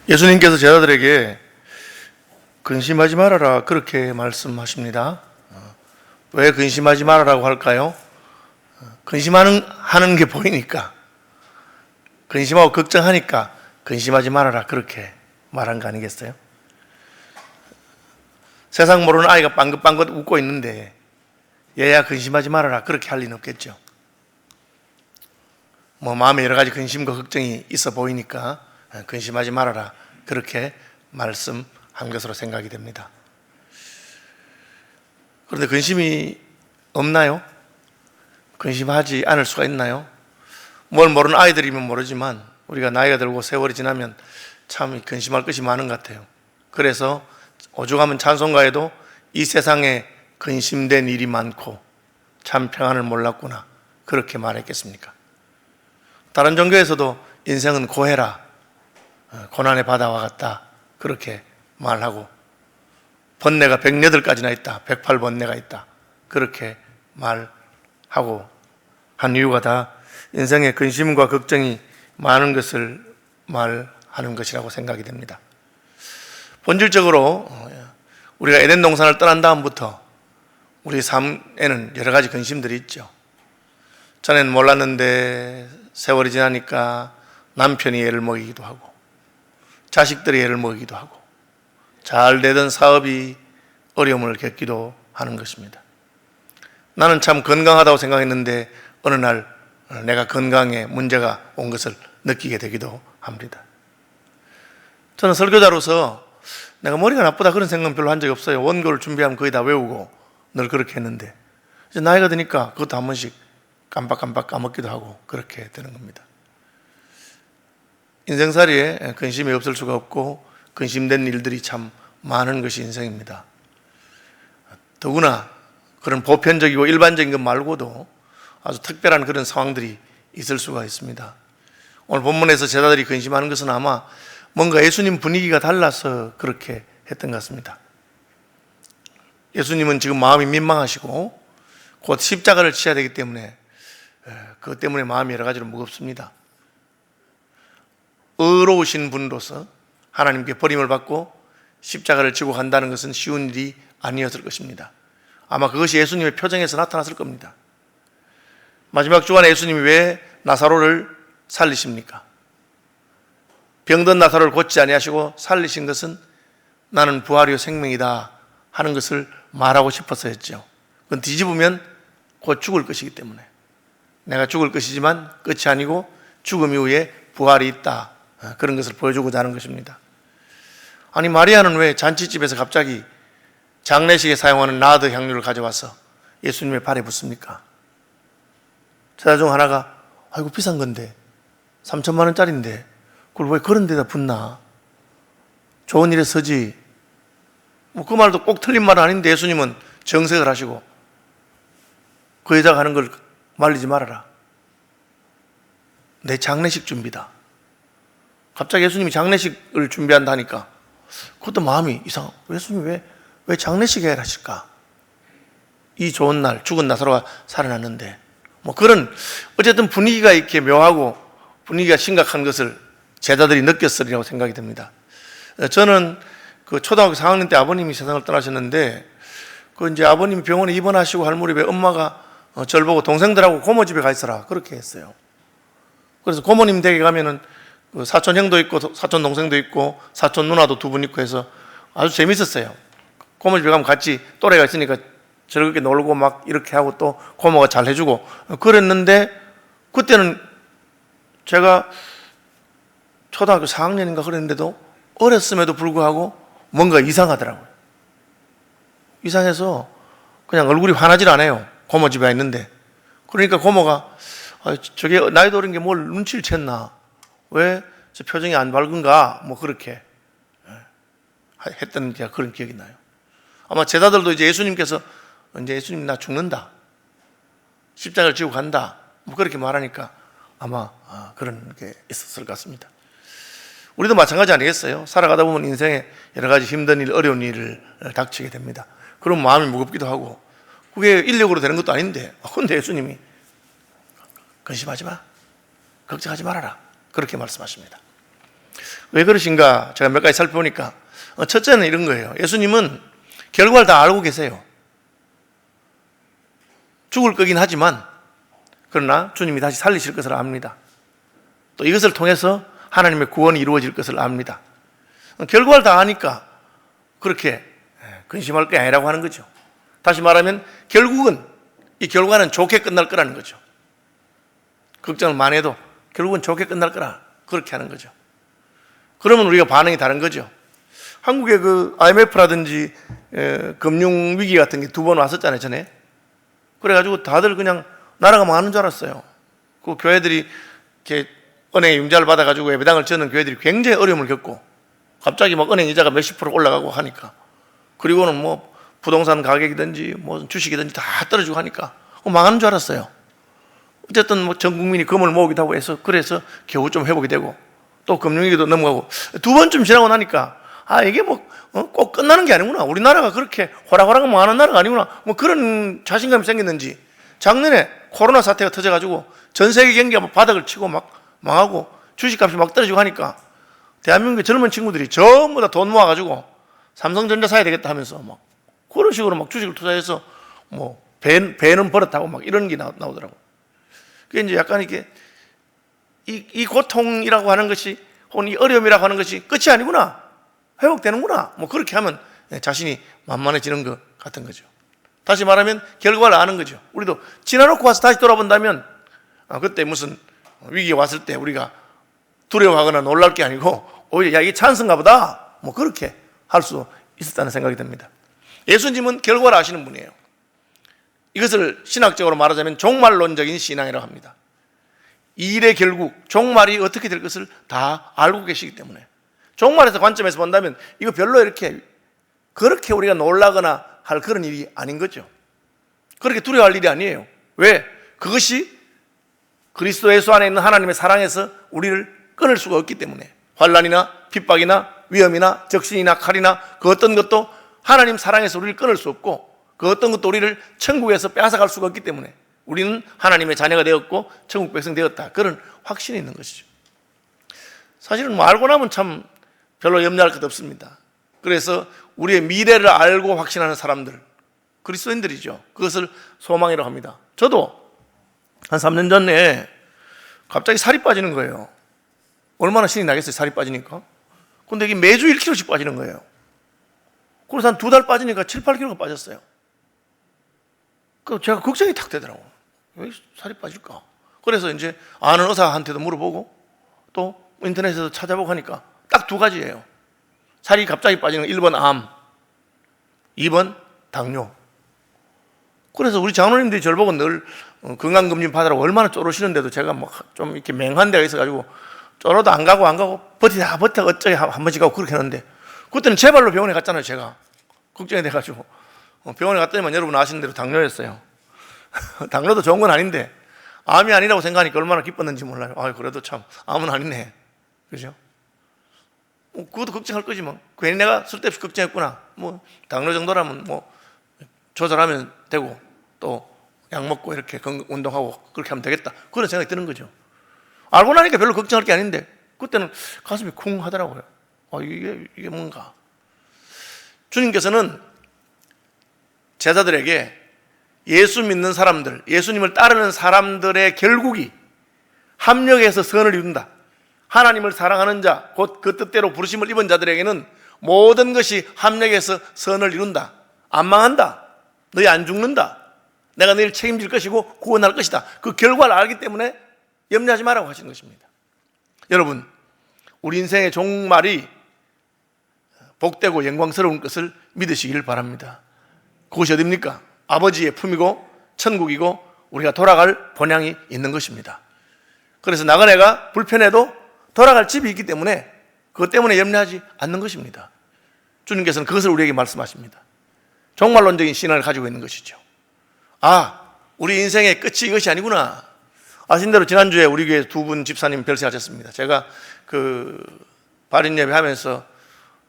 예수님께서 제자들에게 근심하지 말아라 그렇게 말씀하십니다. 왜 근심하지 말아라고 할까요? 근심하는 게 보이니까, 근심하고 걱정하니까 근심하지 말아라 그렇게 말한 거 아니겠어요? 세상 모르는 아이가 빵긋빵긋 웃고 있는데 얘야 근심하지 말아라 그렇게 할 리는 없겠죠. 마음에 여러 가지 근심과 걱정이 있어 보이니까 근심하지 말아라 그렇게 말씀한 것으로 생각이 됩니다. 그런데 근심이 없나요? 근심하지 않을 수가 있나요? 뭘 모르는 아이들이면 모르지만 우리가 나이가 들고 세월이 지나면 참 근심할 것이 많은 것 같아요. 그래서 오죽하면 찬송가에도 이 세상에 근심된 일이 많고 참 평안을 몰랐구나 그렇게 말했겠습니까? 다른 종교에서도 인생은 고해라, 고난의 바다와 같다 그렇게 말하고, 번뇌가 108가지나 있다, 108번뇌가 있다 그렇게 말하고 한 이유가 다 인생의 근심과 걱정이 많은 것을 말하는 것이라고 생각이 됩니다. 본질적으로 우리가 에덴 동산을 떠난 다음부터 우리 삶에는 여러 가지 근심들이 있죠. 전에는 몰랐는데 세월이 지나니까 남편이 애를 먹이기도 하고 자식들이 애를 먹이기도 하고 잘 되던 사업이 어려움을 겪기도 하는 것입니다. 나는 참 건강하다고 생각했는데 어느 날 내가 건강에 문제가 온 것을 느끼게 되기도 합니다. 저는 설교자로서 내가 머리가 나쁘다 그런 생각은 별로 한 적이 없어요. 원고를 준비하면 거의 다 외우고 늘 그렇게 했는데 이제 나이가 드니까 그것도 한 번씩 깜빡깜빡 까먹기도 하고 그렇게 되는 겁니다. 인생살이에 근심이 없을 수가 없고 근심된 일들이 참 많은 것이 인생입니다. 더구나 그런 보편적이고 일반적인 것 말고도 아주 특별한 그런 상황들이 있을 수가 있습니다. 오늘 본문에서 제자들이 근심하는 것은 아마 뭔가 예수님 분위기가 달라서 그렇게 했던 것 같습니다. 예수님은 지금 마음이 민망하시고 곧 십자가를 지어야 되기 때문에 그것 때문에 마음이 여러 가지로 무겁습니다. 의로우신 분으로서 하나님께 버림을 받고 십자가를 지고 간다는 것은 쉬운 일이 아니었을 것입니다. 아마 그것이 예수님의 표정에서 나타났을 겁니다. 마지막 주간에 예수님이 왜 나사로를 살리십니까? 병든 나사로를 고치지 아니하시고 살리신 것은 나는 부활이요 생명이다 하는 것을 말하고 싶어서였죠. 그건 뒤집으면 곧 죽을 것이기 때문에 내가 죽을 것이지만 끝이 아니고 죽음 이후에 부활이 있다 그런 것을 보여주고자 하는 것입니다. 아니 마리아는 왜 잔치집에서 갑자기 장례식에 사용하는 나드 향료를 가져와서 예수님의 발에 붓습니까? 제자 중 하나가 아이고 비싼 건데 3천만 원짜리인데 그걸 왜 그런 데다 붓나? 좋은 일에 쓰지. 그 말도 꼭 틀린 말은 아닌데 예수님은 정색을 하시고 그 여자가 하는 걸 말리지 말아라. 내 장례식 준비다. 갑자기 예수님이 장례식을 준비한다니까 그것도 마음이 이상하고 예수님이 왜 장례식에 하실까? 이 좋은 날 죽은 나사로가 살아났는데 그런 어쨌든 분위기가 이렇게 묘하고 분위기가 심각한 것을 제자들이 느꼈으리라고 생각이 됩니다. 저는 그 초등학교 4학년 때 아버님이 세상을 떠나셨는데 그 이제 아버님이 병원에 입원하시고 할 무렵에 엄마가 저를 보고 동생들하고 고모 집에 가 있어라 그렇게 했어요. 그래서 고모님 댁에 가면은 그 사촌 형도 있고 사촌 동생도 있고 사촌 누나도 두 분 있고 해서 아주 재밌었어요. 고모 집에 가면 같이 또래가 있으니까 즐겁게 놀고 막 이렇게 하고 또 고모가 잘 해주고 그랬는데 그때는 제가 초등학교 4학년인가 그랬는데도 어렸음에도 불구하고 뭔가 이상하더라고요. 이상해서 그냥 얼굴이 환하질 않아요. 고모 집에 있는데. 그러니까 고모가 저게 나이도 어린 게 뭘 눈치를 챘나? 왜 저 표정이 안 밝은가? 그렇게 했던 게 그런 기억이 나요. 아마 제자들도 이제 예수님께서 이제 예수님 나 죽는다. 십자가를 지고 간다. 그렇게 말하니까 아마 그런 게 있었을 것 같습니다. 우리도 마찬가지 아니겠어요? 살아가다 보면 인생에 여러 가지 힘든 일, 어려운 일을 닥치게 됩니다. 그럼 마음이 무겁기도 하고 그게 인력으로 되는 것도 아닌데 근데 예수님이 근심하지 마. 걱정하지 말아라. 그렇게 말씀하십니다. 왜 그러신가? 제가 몇 가지 살펴보니까 첫째는 이런 거예요. 예수님은 결과를 다 알고 계세요. 죽을 거긴 하지만 그러나 주님이 다시 살리실 것을 압니다. 또 이것을 통해서 하나님의 구원이 이루어질 것을 압니다. 결과를 다 아니까 그렇게 근심할 게 아니라고 하는 거죠. 다시 말하면 결국은 이 결과는 좋게 끝날 거라는 거죠. 걱정을 많이 해도 결국은 좋게 끝날 거라 그렇게 하는 거죠. 그러면 우리가 반응이 다른 거죠. 한국에 그 IMF라든지 금융 위기 같은 게 2번 왔었잖아요, 전에. 그래가지고 다들 그냥 나라가 망하는 줄 알았어요. 그 교회들이 이렇게 은행에 융자를 받아가지고 예배당을 지는 교회들이 굉장히 어려움을 겪고 갑자기 막 은행 이자가 몇십 프로 올라가고 하니까, 그리고는 뭐 부동산 가격이든지 뭐 주식이든지 다 떨어지고 하니까 망하는 줄 알았어요. 어쨌든 뭐 전 국민이 금을 모으기도 하고 해서 그래서 겨우 좀 회복이 되고 또 금융위기도 넘어가고 2번쯤 지나고 나니까 이게 뭐 꼭 끝나는 게 아니구나, 우리나라가 그렇게 호락호락 망하는 나라가 아니구나, 뭐 그런 자신감이 생겼는지 작년에 코로나 사태가 터져가지고 전 세계 경기가 막 바닥을 치고 막 망하고 주식값이 막 떨어지고 하니까 대한민국의 젊은 친구들이 전부 다 돈 모아가지고 삼성전자 사야 되겠다 하면서 막 그런 식으로 막 주식을 투자해서 뭐 배는 버릇하고 막 이런 게 나오더라고. 그게 이제 약간 이렇게 이 고통이라고 하는 것이 혹은 이 어려움이라고 하는 것이 끝이 아니구나, 회복되는구나, 뭐 그렇게 하면 자신이 만만해지는 것 같은 거죠. 다시 말하면 결과를 아는 거죠. 우리도 지나놓고 와서 다시 돌아본다면 그때 무슨 위기가 왔을 때 우리가 두려워하거나 놀랄 게 아니고 오히려 야, 이게 찬스인가 보다, 뭐 그렇게 할 수 있었다는 생각이 듭니다. 예수님은 결과를 아시는 분이에요. 이것을 신학적으로 말하자면 종말론적인 신앙이라고 합니다. 이 일의 결국, 종말이 어떻게 될 것을 다 알고 계시기 때문에, 종말에서 관점에서 본다면 이거 별로 이렇게 그렇게 우리가 놀라거나 할 그런 일이 아닌 거죠. 그렇게 두려워할 일이 아니에요. 왜? 그것이 그리스도 예수 안에 있는 하나님의 사랑에서 우리를 끊을 수가 없기 때문에, 환난이나 핍박이나 위험이나 적신이나 칼이나 그 어떤 것도 하나님 사랑에서 우리를 끊을 수 없고, 그 어떤 것도 우리를 천국에서 빼앗아갈 수가 없기 때문에 우리는 하나님의 자녀가 되었고 천국 백성 되었다, 그런 확신이 있는 것이죠. 사실은 뭐 알고 나면 참 별로 염려할 것 없습니다. 그래서 우리의 미래를 알고 확신하는 사람들, 그리스도인들이죠. 그것을 소망이라고 합니다. 저도 한 3년 전에 갑자기 살이 빠지는 거예요. 얼마나 신이 나겠어요, 살이 빠지니까. 근데 이게 매주 1kg씩 빠지는 거예요. 그래서 한 2달 빠지니까 7, 8kg가 빠졌어요. 그 제가 걱정이 탁 되더라고요. 왜 살이 빠질까? 그래서 이제 아는 의사한테도 물어보고 또 인터넷에서 찾아보고 하니까 딱 2가지예요. 살이 갑자기 빠지는 거, 1번 암, 2번 당뇨. 그래서 우리 장로님들이 저를 보고 늘 건강검진 받으라고 얼마나 쪼르시는데도 제가 뭐 좀 이렇게 맹한 데가 있어가지고 쪼러도 안 가고 버티다 어쩌게 한 번씩 가고 그렇게 하는데, 그때는 제 발로 병원에 갔잖아요. 제가 걱정이 돼가지고 병원에 갔더니만 여러분 아시는 대로 당뇨였어요. 당뇨도 좋은 건 아닌데 암이 아니라고 생각하니까 얼마나 기뻤는지 몰라요. 그래도 참 암은 아니네, 그죠? 그것도 걱정할 거지 뭐. 괜히 내가 쓸데없이 걱정했구나. 뭐 당뇨 정도라면 뭐 조절하면 되고 또 약 먹고 이렇게 운동하고 그렇게 하면 되겠다, 그런 생각이 드는 거죠. 알고 나니까 별로 걱정할 게 아닌데 그때는 가슴이 쿵 하더라고요. 이게 뭔가. 주님께서는 제자들에게 예수 믿는 사람들, 예수님을 따르는 사람들의 결국이 합력해서 선을 이룬다. 하나님을 사랑하는 자, 곧 그 뜻대로 부르심을 입은 자들에게는 모든 것이 합력해서 선을 이룬다. 안 망한다. 너희 안 죽는다. 내가 너희를 책임질 것이고 구원할 것이다. 그 결과를 알기 때문에 염려하지 말라고 하시는 것입니다. 여러분, 우리 인생의 종말이 복되고 영광스러운 것을 믿으시기를 바랍니다. 그것이 어디입니까? 아버지의 품이고 천국이고 우리가 돌아갈 본향이 있는 것입니다. 그래서 나그네가 불편해도 돌아갈 집이 있기 때문에 그것 때문에 염려하지 않는 것입니다. 주님께서는 그것을 우리에게 말씀하십니다. 종말론적인 신앙을 가지고 있는 것이죠. 우리 인생의 끝이 이것이 아니구나. 아신 대로 지난주에 우리 교회 2분 집사님 별세하셨습니다. 제가 발인 예배 하면서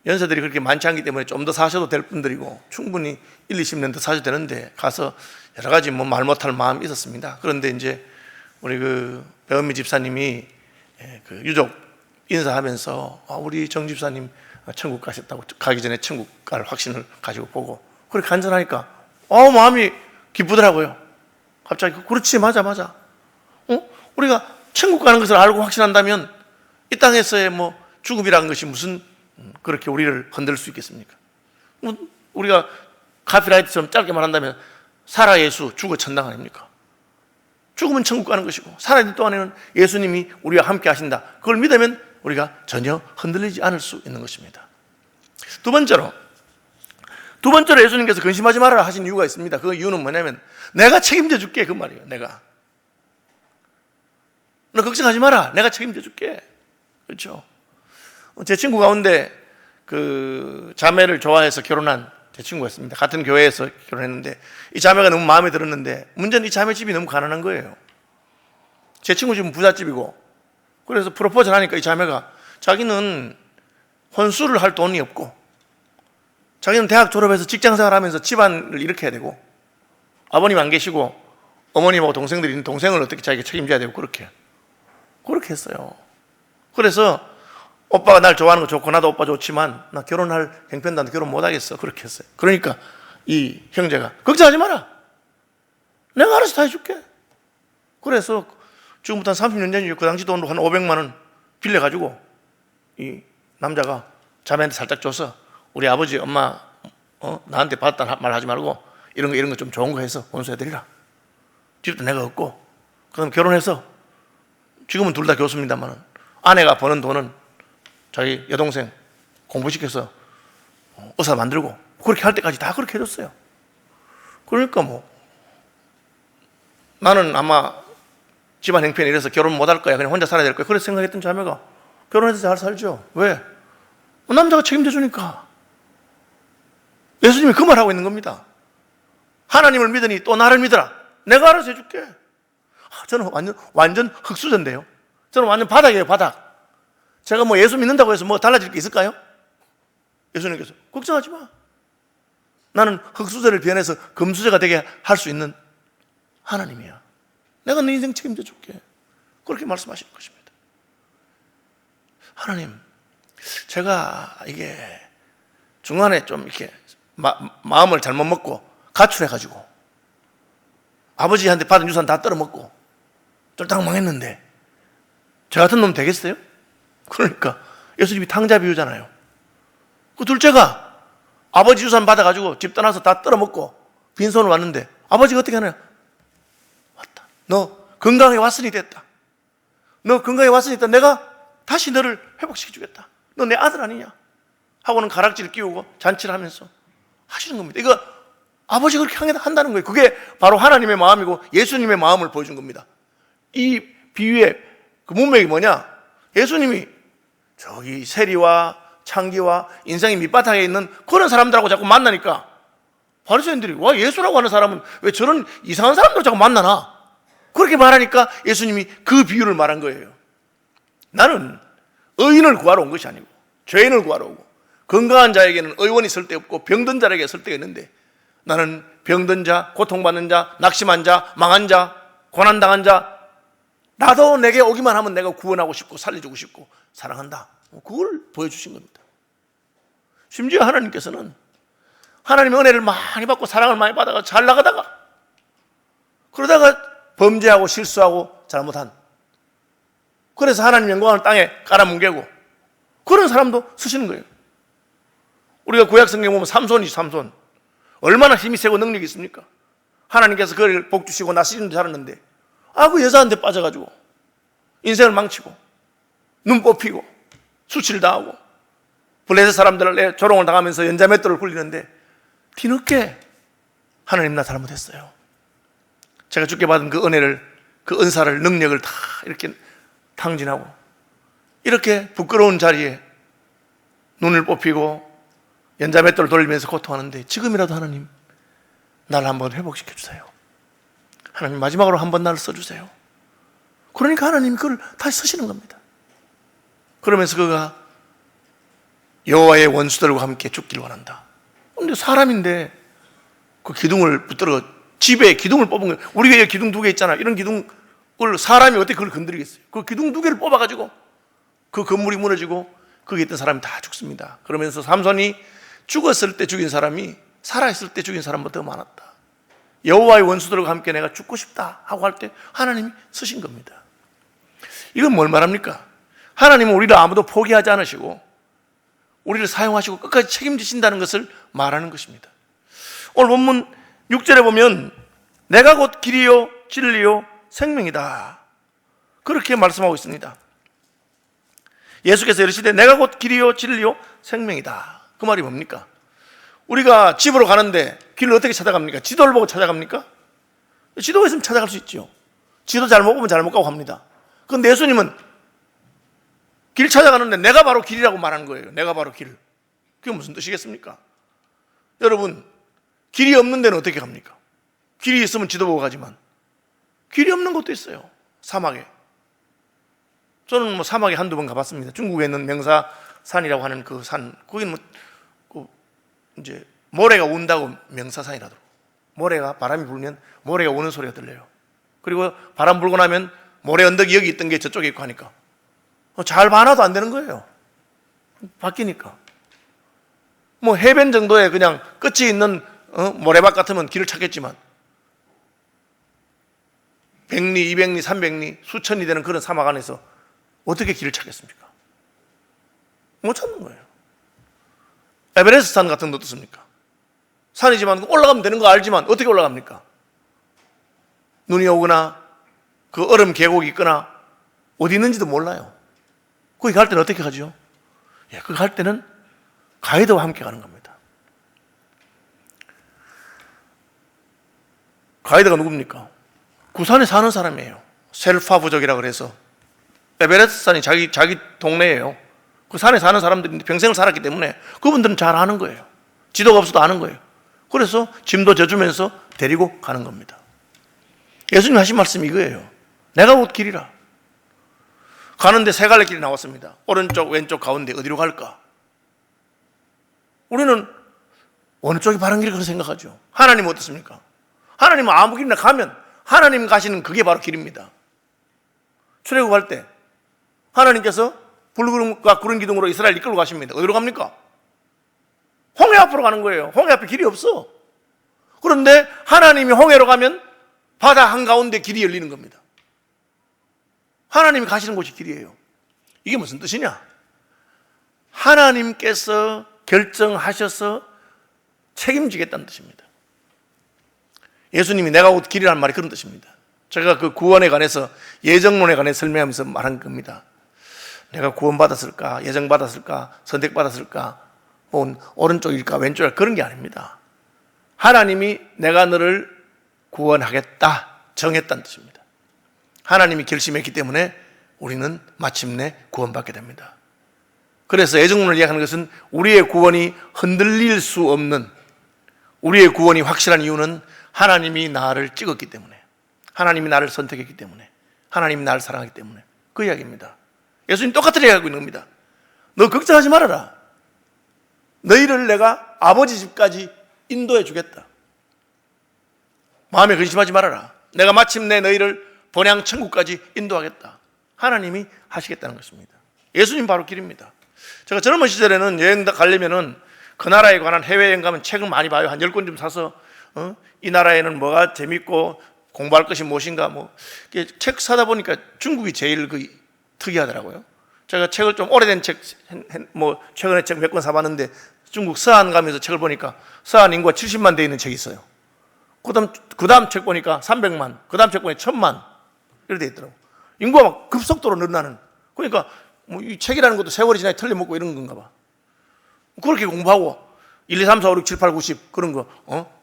연세들이 그렇게 많지 않기 때문에 좀 더 사셔도 될 분들이고 충분히 1, 20년 더 사셔도 되는데 가서 여러 가지 말 못할 마음이 있었습니다. 그런데 이제 우리 배은미 집사님이 유족 인사하면서 우리 정 집사님 천국 가셨다고, 가기 전에 천국 갈 확신을 가지고 보고 그렇게 간절하니까 마음이 기쁘더라고요. 갑자기 그렇지, 맞아. 우리가 천국 가는 것을 알고 확신한다면 이 땅에서의 죽음이라는 것이 무슨 그렇게 우리를 흔들 수 있겠습니까? 우리가 카피라이트처럼 짧게 말한다면 살아 예수, 죽어 천당 아닙니까? 죽으면 천국 가는 것이고 살아있는 동안에는 예수님이 우리와 함께 하신다. 그걸 믿으면 우리가 전혀 흔들리지 않을 수 있는 것입니다. 두 번째로 예수님께서 근심하지 말아라 하신 이유가 있습니다. 그 이유는 뭐냐면 내가 책임져 줄게, 그 말이에요. 너 걱정하지 마라, 내가 책임져 줄게. 그렇죠? 제 친구 가운데 그 자매를 좋아해서 결혼한 제 친구가 있습니다. 같은 교회에서 결혼했는데 이 자매가 너무 마음에 들었는데 문제는 이 자매 집이 너무 가난한 거예요. 제 친구 집은 부잣집이고, 그래서 프로포즈를 하니까 이 자매가 자기는 혼수를 할 돈이 없고 자기는 대학 졸업해서 직장생활 하면서 집안을 일으켜야 되고 아버님 안 계시고 어머님하고 동생들이 있는 동생을 어떻게 자기가 책임져야 되고 그렇게 했어요. 그래서 오빠가 날 좋아하는 거 좋고 나도 오빠 좋지만 나 결혼할 형편도 안 돼, 결혼 못 하겠어, 그렇게 했어요. 그러니까 이 형제가 걱정하지 마라, 내가 알아서 다 해줄게. 그래서 지금부터 한 30년 전이죠. 그 당시 돈으로 한 500만 원 빌려가지고 이 남자가 자매한테 살짝 줘서 우리 아버지 엄마 나한테 받았다 말 하지 말고 이런 거 좀 좋은 거 해서 혼수해드리라. 집도 내가 얻고 그다음 결혼해서 지금은 둘 다 교수입니다만 아내가 버는 돈은 자기 여동생 공부시켜서 의사 만들고 그렇게 할 때까지 다 그렇게 해줬어요. 그러니까 나는 아마 집안 형편이 이래서 결혼 못 할 거야, 그냥 혼자 살아야 될 거야, 그래서 생각했던 자매가 결혼해서 잘 살죠. 왜? 남자가 책임져 주니까. 예수님이 그 말하고 있는 겁니다. 하나님을 믿으니 또 나를 믿어라, 내가 알아서 해줄게. 저는 완전 흙수저인데요. 저는 완전 바닥이에요, 바닥. 제가 예수 믿는다고 해서 달라질 게 있을까요? 예수님께서 걱정하지 마, 나는 흙수저를 변해서 금수저가 되게 할 수 있는 하나님이야, 내가 네 인생 책임져 줄게. 그렇게 말씀하시는 것입니다. 하나님, 제가 이게 중간에 좀 이렇게 마음을 잘못 먹고 가출해가지고 아버지한테 받은 유산 다 떨어먹고 쫄딱 망했는데 저 같은 놈 되겠어요? 그러니까 예수님이 탕자 비유잖아요. 그 둘째가 아버지 유산 받아가지고 집 떠나서 다 떨어먹고 빈손으로 왔는데 아버지가 어떻게 하냐? 왔다, 너 건강에 왔으니 됐다, 너 건강에 왔으니 됐다, 내가 다시 너를 회복시켜주겠다, 너 내 아들 아니냐 하고는 가락지를 끼우고 잔치를 하면서 하시는 겁니다. 이거 아버지가 그렇게 한다는 거예요. 그게 바로 하나님의 마음이고 예수님의 마음을 보여준 겁니다. 이 비유의 그 문맥이 뭐냐? 예수님이 저기 세리와 창기와 인생의 밑바닥에 있는 그런 사람들하고 자꾸 만나니까 바리새인들이 와, 예수라고 하는 사람은 왜 저런 이상한 사람들 자꾸 만나나? 그렇게 말하니까 예수님이 그 비유를 말한 거예요. 나는 의인을 구하러 온 것이 아니고 죄인을 구하러 오고, 건강한 자에게는 의원이 설 데 없고 병든 자에게 설 데가 있는데 나는 병든 자, 고통받는 자, 낙심한 자, 망한 자, 고난당한 자, 나도 내게 오기만 하면 내가 구원하고 싶고 살려주고 싶고 사랑한다, 그걸 보여주신 겁니다. 심지어 하나님께서는 하나님의 은혜를 많이 받고 사랑을 많이 받아가 잘 나가다가 그러다가 범죄하고 실수하고 잘못한, 그래서 하나님 영광을 땅에 깔아뭉개고 그런 사람도 쓰시는 거예요. 우리가 구약 성경 보면 삼손이지, 삼손. 얼마나 힘이 세고 능력이 있습니까? 하나님께서 그를 복 주시고 나시는 살았는데 그 여자한테 빠져가지고 인생을 망치고 눈 뽑히고 수치를 당하고 블레셋 사람들을 조롱을 당하면서 연자맷돌을 굴리는데 뒤늦게 하나님 나 잘못했어요, 제가 주께 받은 그 은혜를, 그 은사를, 능력을 다 이렇게 탕진하고 이렇게 부끄러운 자리에 눈을 뽑히고 연자맷돌을 돌리면서 고통하는데 지금이라도 하나님 나를 한번 회복시켜 주세요, 하나님 마지막으로 한번 나를 써주세요. 그러니까 하나님이 그걸 다시 쓰시는 겁니다. 그러면서 그가 여호와의 원수들과 함께 죽기를 원한다. 그런데 사람인데 그 기둥을 붙들어 집에 기둥을 뽑은 거예요. 우리 교회에 기둥 2개 있잖아. 이런 기둥을 사람이 어떻게 그걸 건드리겠어요? 그 기둥 2개를 뽑아가지고 그 건물이 무너지고 거기 있던 사람이 다 죽습니다. 그러면서 삼손이 죽었을 때 죽인 사람이 살아있을 때 죽인 사람보다 더 많았다. 여호와의 원수들과 함께 내가 죽고 싶다 하고 할 때 하나님이 쓰신 겁니다. 이건 뭘 말합니까? 하나님은 우리를 아무도 포기하지 않으시고 우리를 사용하시고 끝까지 책임지신다는 것을 말하는 것입니다. 오늘 본문 6절에 보면 내가 곧 길이요 진리요 생명이다, 그렇게 말씀하고 있습니다. 예수께서 이르시되 내가 곧 길이요 진리요 생명이다. 그 말이 뭡니까? 우리가 집으로 가는데 길을 어떻게 찾아갑니까? 지도를 보고 찾아갑니까? 지도가 있으면 찾아갈 수 있죠. 지도 잘못 보면 잘못 가고 합니다. 그런데 예수님은 길 찾아가는데 내가 바로 길이라고 말하는 거예요. 내가 바로 길. 그게 무슨 뜻이겠습니까? 여러분, 길이 없는 데는 어떻게 갑니까? 길이 있으면 지도 보고 가지만 길이 없는 곳도 있어요. 사막에. 저는 뭐 사막에 한두 번 가봤습니다. 중국에 있는 명사산이라고 하는 그 산, 거기는 이제 모래가 운다고 명사산이라더라고요. 모래가, 바람이 불면 모래가 우는 소리가 들려요. 그리고 바람 불고 나면 모래 언덕이 여기 있던 게 저쪽에 있고 하니까 잘 봐놔도 안 되는 거예요. 바뀌니까. 뭐 해변 정도에 그냥 끝이 있는 모래밭 같으면 길을 찾겠지만 100리, 200리, 300리, 수천리 되는 그런 사막 안에서 어떻게 길을 찾겠습니까? 못 찾는 거예요. 에베레스트 산 같은 거 어떻습니까? 산이지만 올라가면 되는 거 알지만 어떻게 올라갑니까? 눈이 오거나 그 얼음 계곡이 있거나 어디 있는지도 몰라요. 거기 갈 때는 어떻게 가죠? 거기 갈 때는 가이드와 함께 가는 겁니다. 가이드가 누굽니까? 그 산에 사는 사람이에요. 셀파 부족이라고 그래서 에베레스트 산이 자기 동네예요. 그 산에 사는 사람들인데 평생을 살았기 때문에 그분들은 잘 아는 거예요. 지도가 없어도 아는 거예요. 그래서 짐도 져주면서 데리고 가는 겁니다. 예수님 하신 말씀이 이거예요. 내가 곧 길이라. 가는데 세 갈래 길이 나왔습니다. 오른쪽, 왼쪽, 가운데 어디로 갈까? 우리는 어느 쪽이 바른 길이 그렇게 생각하죠. 하나님은 어떻습니까? 하나님은 아무 길이나 가면 하나님 가시는 그게 바로 길입니다. 출애굽할 때 하나님께서 불구름과 구름 기둥으로 이스라엘 이끌고 가십니다. 어디로 갑니까? 홍해 앞으로 가는 거예요. 홍해 앞에 길이 없어. 그런데 하나님이 홍해로 가면 바다 한가운데 길이 열리는 겁니다. 하나님이 가시는 곳이 길이에요. 이게 무슨 뜻이냐? 하나님께서 결정하셔서 책임지겠다는 뜻입니다. 예수님이 내가 곧 길이라는 말이 그런 뜻입니다. 제가 그 구원에 관해서 예정론에 관해서 설명하면서 말한 겁니다. 내가 구원받았을까, 예정받았을까, 선택받았을까, 오른쪽일까 왼쪽일까 그런 게 아닙니다. 하나님이 내가 너를 구원하겠다 정했다는 뜻입니다. 하나님이 결심했기 때문에 우리는 마침내 구원받게 됩니다. 그래서 예정론을 이야기하는 것은 우리의 구원이 흔들릴 수 없는, 우리의 구원이 확실한 이유는 하나님이 나를 찍었기 때문에, 하나님이 나를 선택했기 때문에, 하나님이 나를 사랑하기 때문에 그 이야기입니다. 예수님 똑같은 얘기하고 있는 겁니다. 너 걱정하지 말아라. 너희를 내가 아버지 집까지 인도해 주겠다. 마음에 근심하지 말아라. 내가 마침내 너희를 본향 천국까지 인도하겠다. 하나님이 하시겠다는 것입니다. 예수님 바로 길입니다. 제가 젊은 시절에는 여행 가려면은 그 나라에 관한 해외여행 가면 책을 많이 봐요. 한 10권 좀 사서 이 나라에는 뭐가 재밌고 공부할 것이 무엇인가 책 사다 보니까 중국이 제일 특이하더라고요. 제가 책을 좀 오래된 책, 최근에 책 몇 권 사봤는데 중국 서안 가면서 책을 보니까 서안 인구가 70만 돼 있는 책이 있어요. 그 다음 책 보니까 300만, 그 다음 책 보니까 1000만 이렇게 돼 있더라고요. 인구가 막 급속도로 늘어나는. 그러니까 이 책이라는 것도 세월이 지나야 틀려먹고 이런 건가 봐. 그렇게 공부하고 1, 2, 3, 4, 5, 6, 7, 8, 9, 10 그런 거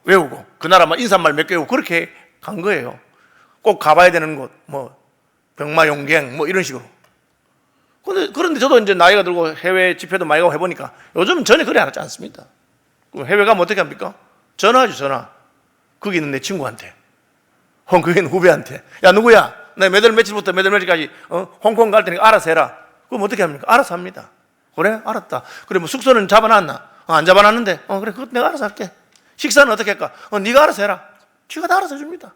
외우고 그 나라만 인사말 몇 개 외우고 그렇게 간 거예요. 꼭 가봐야 되는 곳, 병마용갱 이런 식으로. 그런데 저도 이제 나이가 들고 해외 집회도 많이 가고 해보니까 요즘은 전에 그래 하지 않습니다. 해외 가면 어떻게 합니까? 전화하죠, 전화. 거기 있는 내 친구한테, 거기 있는 후배한테. 야, 누구야? 나 몇 월 며칠부터 몇 월 며칠까지 홍콩 갈 테니까 알아서 해라. 그럼 어떻게 합니까? 알아서 합니다. 그래? 알았다. 그래, 숙소는 잡아놨나? 안 잡아놨는데? 그래, 그거 내가 알아서 할게. 식사는 어떻게 할까? 네가 알아서 해라. 지가 다 알아서 해줍니다.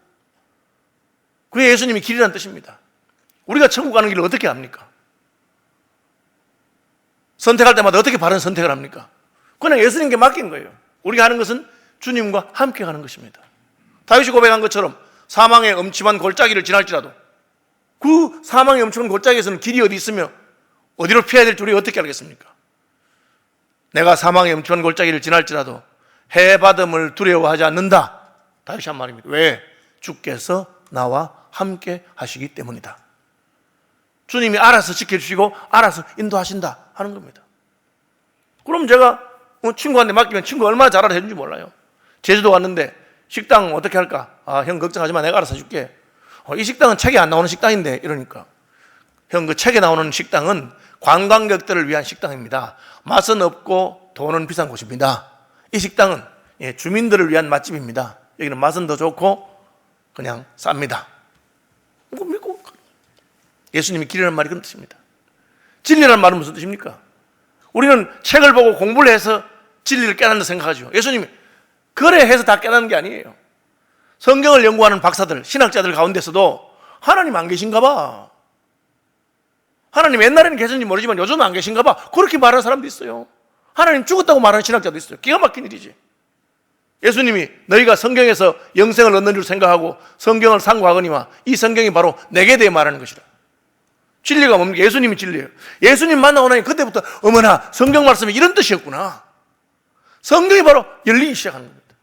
그게 예수님이 길이라는 뜻입니다. 우리가 천국 가는 길을 어떻게 합니까? 선택할 때마다 어떻게 바른 선택을 합니까? 그냥 예수님께 맡긴 거예요. 우리가 하는 것은 주님과 함께 가는 것입니다. 다윗이 고백한 것처럼 사망의 엄침한 골짜기를 지날지라도 그 사망의 엄침한 골짜기에서는 길이 어디 있으며 어디로 피해야 될지 우리가 어떻게 알겠습니까? 내가 사망의 엄침한 골짜기를 지날지라도 해받음을 두려워하지 않는다. 다윗이 한 말입니다. 왜? 주께서 나와 함께 하시기 때문이다. 주님이 알아서 지켜주시고 알아서 인도하신다 하는 겁니다. 그럼 제가 친구한테 맡기면 친구가 얼마나 잘 알아서 해준지 몰라요. 제주도 왔는데 식당 어떻게 할까? 형 걱정하지 마, 내가 알아서 해줄게. 이 식당은 책에 안 나오는 식당인데 이러니까 형, 그 책에 나오는 식당은 관광객들을 위한 식당입니다. 맛은 없고 돈은 비싼 곳입니다. 이 식당은 주민들을 위한 맛집입니다. 여기는 맛은 더 좋고 그냥 쌉니다. 이거 믿고 예수님이 길이라는 말이 그런 뜻입니다. 진리라는 말은 무슨 뜻입니까? 우리는 책을 보고 공부를 해서 진리를 깨닫는다 생각하죠. 예수님이 그래 해서 다 깨닫는 게 아니에요. 성경을 연구하는 박사들, 신학자들 가운데서도 하나님 안 계신가 봐. 하나님 옛날에는 계셨는지 모르지만 요즘은 안 계신가 봐. 그렇게 말하는 사람도 있어요. 하나님 죽었다고 말하는 신학자도 있어요. 기가 막힌 일이지. 예수님이 너희가 성경에서 영생을 얻는 줄 생각하고 성경을 상고하거니와 이 성경이 바로 내게 대해 말하는 것이라. 진리가 뭡니까? 예수님이 진리예요. 예수님 만나고 나니 그때부터 어머나 성경 말씀이 이런 뜻이었구나. 성경이 바로 열리기 시작하는 겁니다.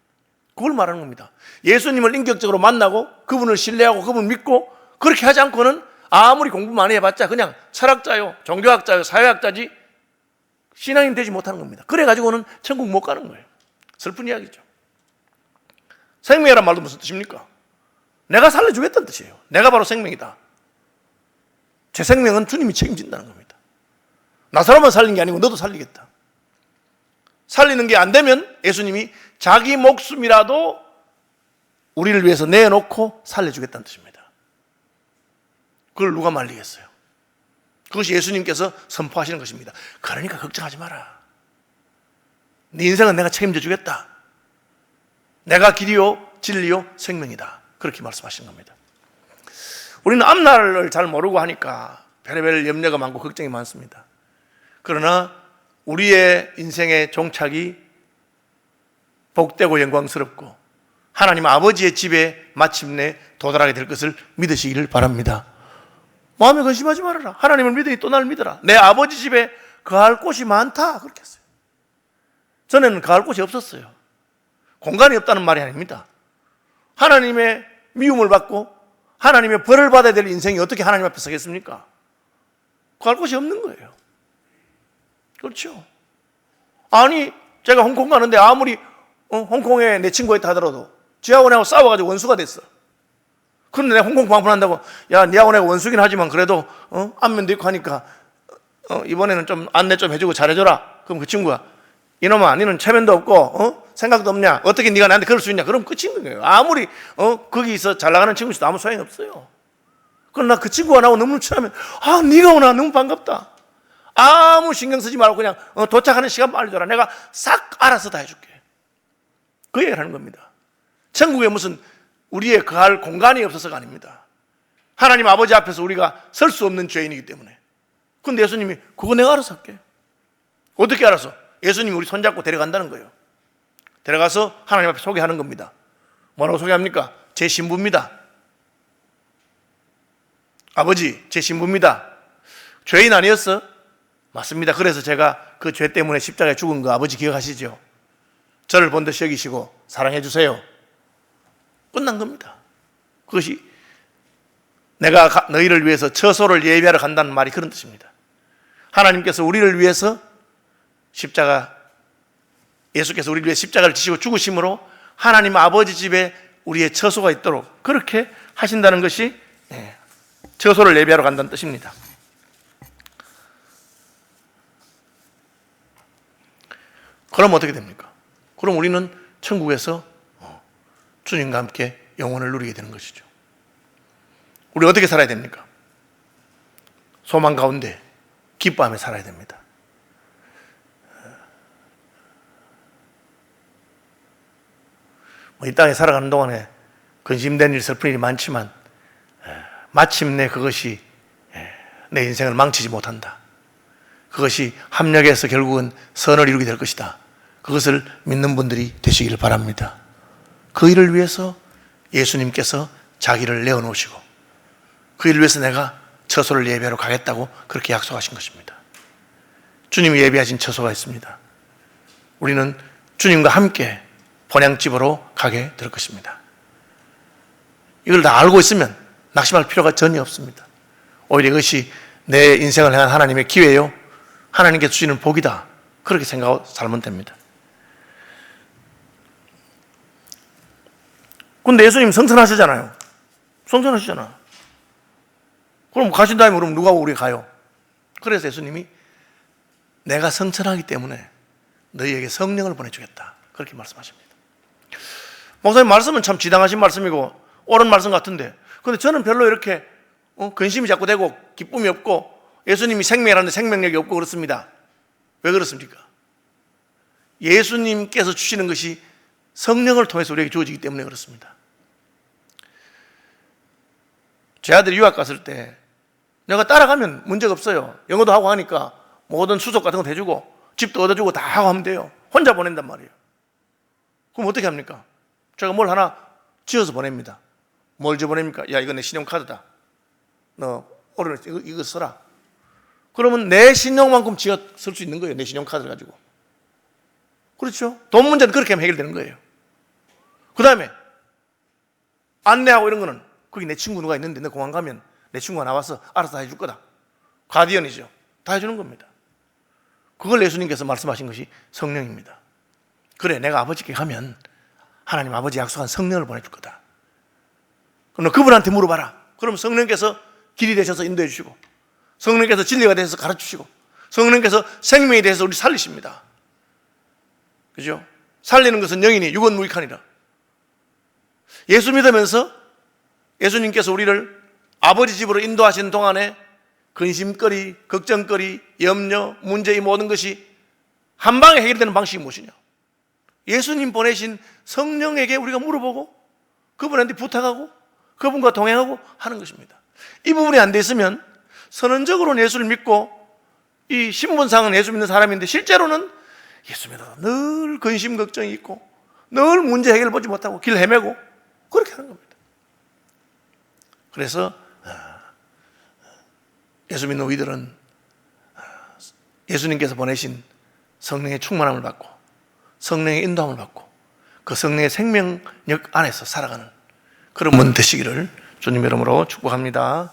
그걸 말하는 겁니다. 예수님을 인격적으로 만나고 그분을 신뢰하고 그분을 믿고 그렇게 하지 않고는 아무리 공부 많이 해봤자 그냥 철학자요, 종교학자요, 사회학자지 신앙인 되지 못하는 겁니다. 그래가지고는 천국 못 가는 거예요. 슬픈 이야기죠. 생명이란 말도 무슨 뜻입니까? 내가 살려주겠다는 뜻이에요. 내가 바로 생명이다. 제 생명은 주님이 책임진다는 겁니다. 나 사람만 살린 게 아니고 너도 살리겠다. 살리는 게 안 되면 예수님이 자기 목숨이라도 우리를 위해서 내놓고 살려주겠다는 뜻입니다. 그걸 누가 말리겠어요? 그것이 예수님께서 선포하시는 것입니다. 그러니까 걱정하지 마라. 네 인생은 내가 책임져 주겠다. 내가 길이요 진리요 생명이다. 그렇게 말씀하시는 겁니다. 우리는 앞날을 잘 모르고 하니까 별의별 염려가 많고 걱정이 많습니다. 그러나 우리의 인생의 종착이 복되고 영광스럽고 하나님 아버지의 집에 마침내 도달하게 될 것을 믿으시기를 바랍니다. 마음에 근심하지 말아라. 하나님을 믿으니 또 나를 믿어라. 내 아버지 집에 거할 곳이 많다. 그렇게 했어요. 전에는 거할 곳이 없었어요. 공간이 없다는 말이 아닙니다. 하나님의 미움을 받고 하나님의 벌을 받아야 될 인생이 어떻게 하나님 앞에 서겠습니까? 갈 곳이 없는 거예요. 그렇죠? 아니 제가 홍콩 가는데 아무리 홍콩에 내 친구가 있다 하더라도 지 학원하고 싸워가지고 원수가 됐어. 그런데 내가 홍콩 방문한다고 야, 네 학원하고 원수긴 하지만 그래도 안면도 있고 하니까 이번에는 좀 안내 좀 해주고 잘해줘라. 그럼 그 친구가 이놈아 너는 체면도 없고 생각도 없냐? 어떻게 네가 나한테 그럴 수 있냐? 그럼 끝인 거예요. 아무리 거기서 잘 나가는 친구 있어도 아무 소용이 없어요. 그러나 그 친구가 나하고 너무 친하면 네가 오나 너무 반갑다. 아무 신경 쓰지 말고 그냥 도착하는 시간 빨리 줘라. 내가 싹 알아서 다 해줄게. 그 얘기를 하는 겁니다. 천국에 무슨 우리의 거할 공간이 없어서가 아닙니다. 하나님 아버지 앞에서 우리가 설 수 없는 죄인이기 때문에. 그런데 예수님이 그거 내가 알아서 할게. 어떻게 알아서? 예수님이 우리 손잡고 데려간다는 거예요. 데려가서 하나님 앞에 소개하는 겁니다. 뭐라고 소개합니까? 제 신부입니다. 아버지, 제 신부입니다. 죄인 아니었어? 맞습니다. 그래서 제가 그 죄 때문에 십자가에 죽은 거 아버지 기억하시죠? 저를 본듯이 여기시고 사랑해 주세요. 끝난 겁니다. 그것이 내가 너희를 위해서 처소를 예비하러 간다는 말이 그런 뜻입니다. 하나님께서 우리를 위해서 예수께서 우리를 위해 십자가를 지시고 죽으심으로 하나님 아버지 집에 우리의 처소가 있도록 그렇게 하신다는 것이 처소를 예비하러 간다는 뜻입니다. 그럼 어떻게 됩니까? 그럼 우리는 천국에서 주님과 함께 영원을 누리게 되는 것이죠. 우리 어떻게 살아야 됩니까? 소망 가운데 기뻐하며 살아야 됩니다. 이 땅에 살아가는 동안에 근심된 일, 슬픈 일이 많지만 마침내 그것이 내 인생을 망치지 못한다. 그것이 합력해서 결국은 선을 이루게 될 것이다. 그것을 믿는 분들이 되시길 바랍니다. 그 일을 위해서 예수님께서 자기를 내어놓으시고 그 일을 위해서 내가 처소를 예배하러 가겠다고 그렇게 약속하신 것입니다. 주님이 예배하신 처소가 있습니다. 우리는 주님과 함께 본향집으로 가게 될 것입니다. 이걸 다 알고 있으면 낙심할 필요가 전혀 없습니다. 오히려 이것이 내 인생을 향한 하나님의 기회요, 하나님께서 주시는 복이다, 그렇게 생각하고 살면 됩니다. 근데 예수님 성천하시잖아요. 성천하시잖아. 그럼 가신 다음에 그럼 누가 우리 가요? 그래서 예수님이 내가 성천하기 때문에 너희에게 성령을 보내주겠다, 그렇게 말씀하십니다. 목사님 말씀은 참 지당하신 말씀이고 옳은 말씀 같은데, 근데 저는 별로 이렇게 근심이 자꾸 되고 기쁨이 없고 예수님이 생명이라는데 생명력이 없고 그렇습니다. 왜 그렇습니까? 예수님께서 주시는 것이 성령을 통해서 우리에게 주어지기 때문에 그렇습니다. 제 아들이 유학 갔을 때 내가 따라가면 문제가 없어요. 영어도 하고 하니까 모든 수속 같은 거 해주고 집도 얻어주고 다 하고 하면 돼요. 혼자 보낸단 말이에요. 그럼 어떻게 합니까? 제가 뭘 하나 지어서 보냅니다. 뭘 지어 보냅니까? 야, 이거 내 신용카드다. 너 어른을 이거 써라. 그러면 내 신용만큼 지어 쓸 수 있는 거예요. 내 신용카드를 가지고. 그렇죠? 돈 문제는 그렇게 하면 해결되는 거예요. 그 다음에 안내하고 이런 거는 거기 내 친구 누가 있는데 내 공항 가면 내 친구가 나와서 알아서 다 해줄 거다. 가디언이죠. 다 해주는 겁니다. 그걸 예수님께서 말씀하신 것이 성령입니다. 그래, 내가 아버지께 가면 하나님 아버지 약속한 성령을 보내줄 거다. 그럼 너 그분한테 물어봐라. 그럼 성령께서 길이 되셔서 인도해 주시고, 성령께서 진리가 되셔서 가르쳐 주시고, 성령께서 생명이 되셔서 우리 살리십니다. 그죠? 살리는 것은 영이니 육은 무익하니라. 예수 믿으면서 예수님께서 우리를 아버지 집으로 인도하시는 동안에 근심거리, 걱정거리, 염려, 문제, 이 모든 것이 한 방에 해결되는 방식이 무엇이냐? 예수님 보내신 성령에게 우리가 물어보고 그분한테 부탁하고 그분과 동행하고 하는 것입니다. 이 부분이 안 돼 있으면 선언적으로는 예수를 믿고 이 신분상은 예수 믿는 사람인데 실제로는 예수 믿어도 늘 근심 걱정이 있고 늘 문제 해결 보지 못하고 길 헤매고 그렇게 하는 겁니다. 그래서 예수 믿는 우리들은 예수님께서 보내신 성령의 충만함을 받고 성령의 인도함을 받고 그 성령의 생명력 안에서 살아가는 그런 분 되시기를 주님 이름으로 축복합니다.